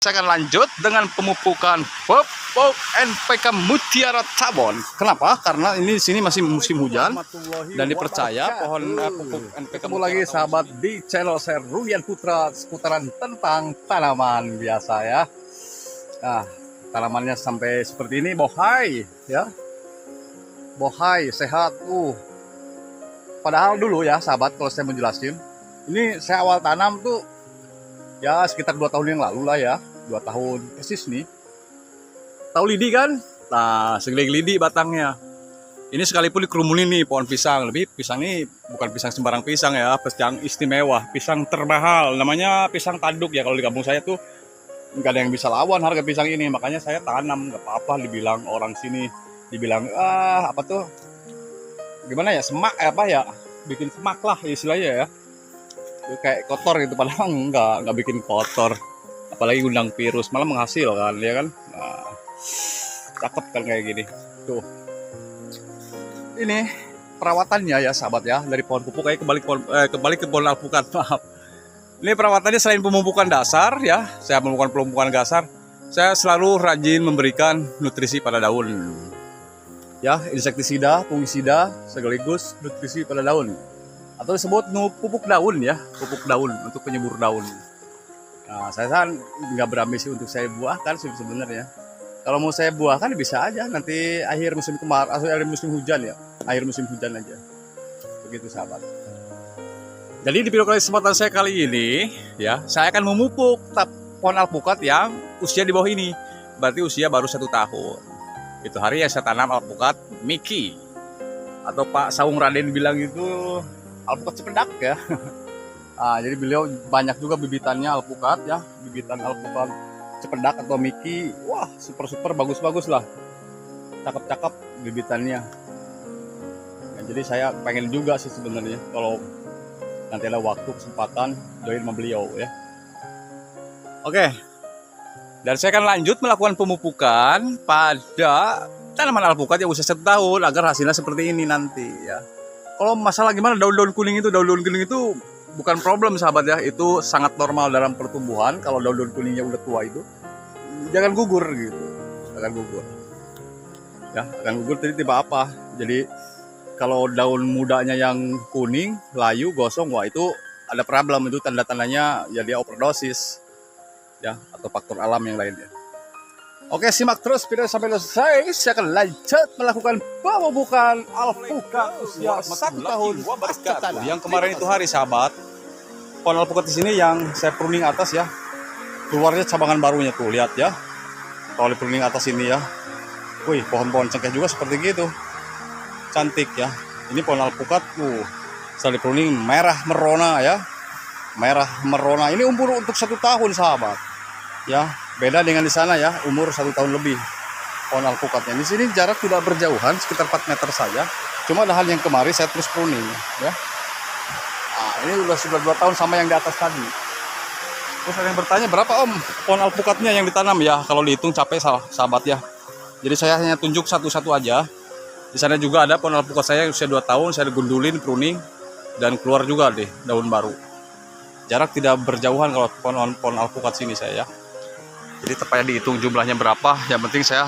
Saya akan lanjut dengan pemupukan pupuk NPK Mutiara Tabon. Kenapa? Karena ini di sini masih musim hujan dan dipercaya pohon pupuk NPK. Ketemu lagi sahabat di channel saya Rudian Putra seputaran tentang tanaman biasa ya. Nah, tanamannya sampai seperti ini, bohai ya. Bohai sehat. Padahal dulu ya sahabat, kalau saya menjelasin, ini saya awal tanam tuh ya sekitar 2 tahun yang lalu lah ya. 2 tahun persis nih. Tahu lidi kan? Nah, segede lidi batangnya. Ini sekalipun dikerumunin nih pohon pisang. Lebih pisang ini bukan pisang sembarang pisang ya, pisang istimewa, pisang termahal. Namanya pisang tanduk ya, kalau di kampung saya tuh nggak ada yang bisa lawan harga pisang ini. Makanya saya tanam, nggak apa-apa dibilang orang sini, dibilang apa tuh? Gimana ya, semak apa ya? Bikin semak lah istilahnya ya. Kayak kotor gitu, padahal nggak bikin kotor. Apalagi undang virus, malah menghasilkan ya kan. Nah, cakep kan kayak gini tuh. Ini perawatannya ya sahabat ya, dari pohon pupuk kayak kembali ke pohon alpukat. Maaf, ini perawatannya selain pemupukan dasar ya, saya melakukan pemupukan dasar, saya selalu rajin memberikan nutrisi pada daun ya, insektisida, fungisida, sekaligus nutrisi pada daun, atau disebut pupuk daun ya, pupuk daun untuk penyubur daun. Nah, saya kan nggak berambisi untuk saya buahkan sih sebenarnya. Kalau mau saya buahkan bisa aja nanti akhir musim kemarau atau akhir musim hujan ya, akhir musim hujan aja. Begitu sahabat. Jadi di video kesempatan saya kali ini ya, saya akan memupuk pohon alpukat yang usia di bawah ini, berarti usia baru 1 tahun. Itu hari yang saya tanam alpukat Miki, atau Pak Saung Raden bilang itu alpukat cependak ya. Nah, jadi beliau banyak juga bibitannya alpukat ya, bibitan alpukat cependak atau Miki. Wah, super bagus lah, cakep bibitannya. Nah, jadi saya pengen juga sih sebenarnya kalau nanti ada waktu kesempatan join sama beliau ya. Oke, dan saya akan lanjut melakukan pemupukan pada tanaman alpukat yang usia 1 tahun agar hasilnya seperti ini nanti ya. Kalau masalah gimana daun-daun kuning itu bukan problem sahabat ya, itu sangat normal dalam pertumbuhan. Kalau daun-daun kuningnya udah tua itu jangan gugur gitu, jangan gugur ya, jangan gugur. Jadi tiba apa, jadi kalau daun mudanya yang kuning, layu, gosong, wah itu ada problem, itu tanda-tandanya ya dia overdosis ya, atau faktor alam yang lainnya. Oke, simak terus video sampai selesai. Saya akan lanjut melakukan pemupukan alpukat usia 1 tahun. Yang kemarin itu hari sahabat, pohon alpukat di sini yang saya pruning atas ya, keluarnya cabangan barunya tuh, lihat ya. Kalau di pruning atas ini ya, wih, pohon-pohon cengkeh juga seperti gitu, cantik ya. Ini pohon alpukat setelah di pruning merah merona ya, merah merona. Ini umur untuk 1 tahun sahabat ya. Beda dengan di sana ya, umur 1 tahun lebih pohon alpukatnya. Di sini jarak tidak berjauhan, sekitar 4 meter saja. Cuma ada hal yang kemarin saya terus pruning ya. Nah, ini sudah 2 tahun sama yang di atas tadi. Terus ada yang bertanya, berapa om pohon alpukatnya yang ditanam ya? Kalau dihitung capek sahabat ya. Jadi saya hanya tunjuk satu-satu aja. Di sana juga ada pohon alpukat saya yang usia 2 tahun, saya digundulin, pruning, dan keluar juga deh daun baru. Jarak tidak berjauhan kalau pohon alpukat sini saya ya. Jadi tepatnya dihitung jumlahnya berapa, yang penting saya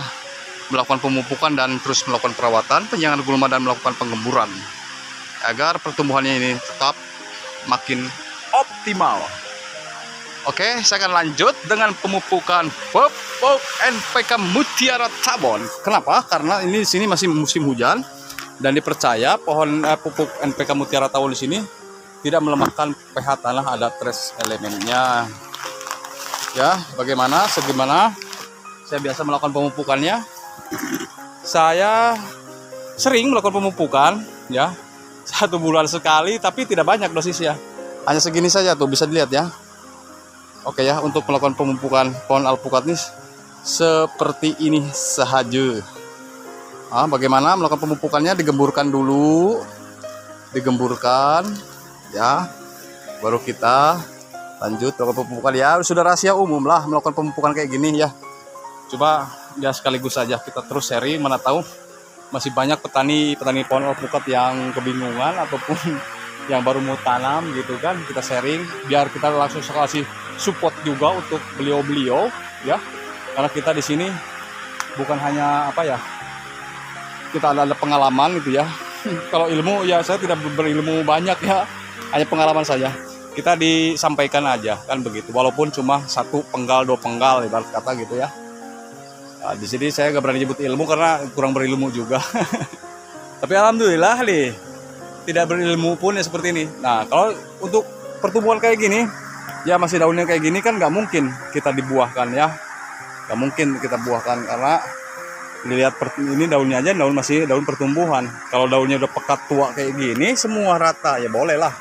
melakukan pemupukan dan terus melakukan perawatan, penyiangan gulma dan melakukan penggemburan agar pertumbuhannya ini tetap makin optimal. Oke, saya akan lanjut dengan pemupukan pupuk NPK Mutiara Tabon. Kenapa? Karena ini di sini masih musim hujan dan dipercaya pohon pupuk NPK Mutiara Tabon di sini tidak melemahkan pH tanah, ada trace elemennya. Ya, bagaimana, segimana saya biasa melakukan pemupukannya. Saya sering melakukan pemupukan ya, 1 bulan sekali, tapi tidak banyak dosisnya, hanya segini saja tuh, bisa dilihat ya. Oke ya, untuk melakukan pemupukan pohon alpukat ini seperti ini saja. Bagaimana melakukan pemupukannya? Digemburkan dulu, digemburkan ya, baru kita lanjut melakukan pemupukan ya. Sudah rahasia umum lah melakukan pemupukan kayak gini ya. Coba ya sekaligus saja kita terus sharing, mana tahu masih banyak petani pohon alpukat yang kebingungan ataupun yang baru mau tanam gitu kan, kita sharing biar kita langsung kasih support juga untuk beliau-beliau ya. Karena kita di sini bukan hanya apa ya, kita ada pengalaman gitu ya. Kalau ilmu ya saya tidak berilmu banyak ya, hanya pengalaman saja. Kita disampaikan aja kan begitu, walaupun cuma 1 penggal 2 penggal ibarat kata gitu ya. Nah, di sini saya nggak berani nyebut ilmu karena kurang berilmu juga. Tapi alhamdulillah nih, tidak berilmu pun ya seperti ini. Nah, kalau untuk pertumbuhan kayak gini, ya masih daunnya kayak gini kan nggak mungkin kita dibuahkan ya. Nggak mungkin kita buahkan karena dilihat ini daunnya aja, daun masih daun pertumbuhan. Kalau daunnya udah pekat tua kayak gini, semua rata ya boleh lah.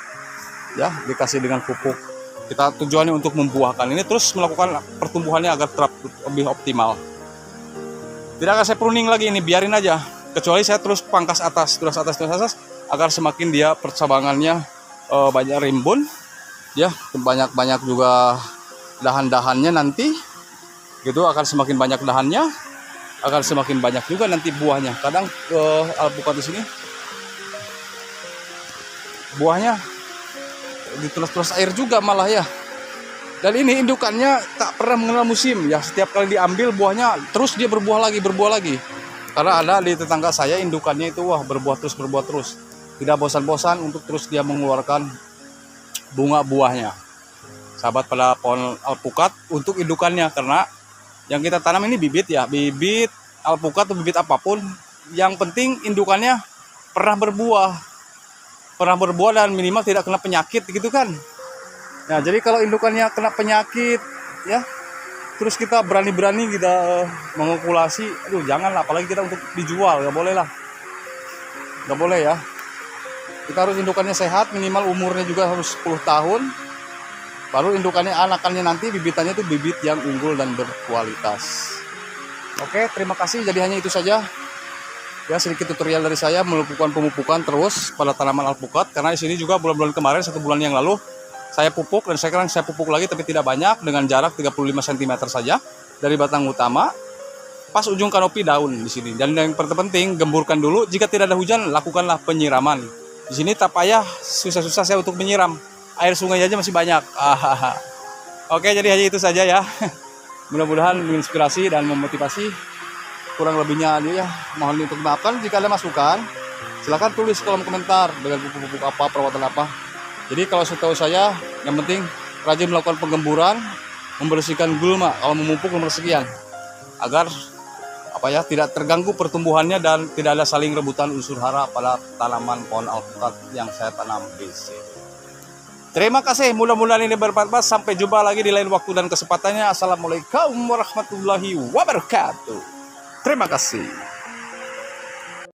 Ya, dikasih dengan pupuk. Kita tujuannya untuk membuahkan ini terus melakukan pertumbuhannya agar lebih optimal. Tidak akan saya pruning lagi ini, biarin aja. Kecuali saya terus pangkas atas, terus atas agar semakin dia percabangannya banyak rimbun, ya banyak juga dahan-dahannya nanti, gitu akan semakin banyak dahannya, akan semakin banyak juga nanti buahnya. Kadang alpukat di sini buahnya ditelas-telas air juga malah ya. Dan ini indukannya tak pernah mengenal musim ya, setiap kali diambil buahnya terus dia berbuah lagi. Karena ada di tetangga saya indukannya itu wah berbuah terus. Tidak bosan-bosan untuk terus dia mengeluarkan bunga buahnya. Sahabat pada pohon alpukat untuk indukannya, karena yang kita tanam ini bibit ya, bibit alpukat atau bibit apapun, yang penting indukannya pernah berbuah dan minimal tidak kena penyakit gitu kan. Nah, jadi kalau indukannya kena penyakit ya, terus kita berani-berani kita mengokulasi, aduh janganlah, apalagi kita untuk dijual, nggak boleh lah, nggak boleh ya. Kita harus indukannya sehat, minimal umurnya juga harus 10 tahun, baru indukannya anakannya nanti bibitannya itu bibit yang unggul dan berkualitas. Oke, terima kasih, jadi hanya itu saja ya, sedikit tutorial dari saya melakukan pemupukan terus pada tanaman alpukat. Karena di sini juga bulan-bulan kemarin, 1 bulan yang lalu saya pupuk, dan sekarang saya pupuk lagi tapi tidak banyak, dengan jarak 35 cm saja dari batang utama pas ujung kanopi daun di sini. Dan yang terpenting, gemburkan dulu, jika tidak ada hujan lakukanlah penyiraman. Di sini tak payah susah-susah saya untuk menyiram, air sungai aja masih banyak. Oke, jadi hanya itu saja ya. Mudah-mudahan menginspirasi dan memotivasi. Kurang lebihnya ya mohon untuk maafkan. Jika ada masukan silahkan tulis kolom komentar dengan pupuk apa, perawatan apa. Jadi kalau setahu saya yang penting rajin melakukan penggemburan, membersihkan gulma, kalau memupuk nomor sekian, agar apa ya tidak terganggu pertumbuhannya dan tidak ada saling rebutan unsur hara pada tanaman pohon alpukat yang saya tanam di sini. Terima kasih, mudah-mudahan ini bermanfaat. Sampai jumpa lagi di lain waktu dan kesempatannya. Assalamualaikum warahmatullahi wabarakatuh. Terima kasih.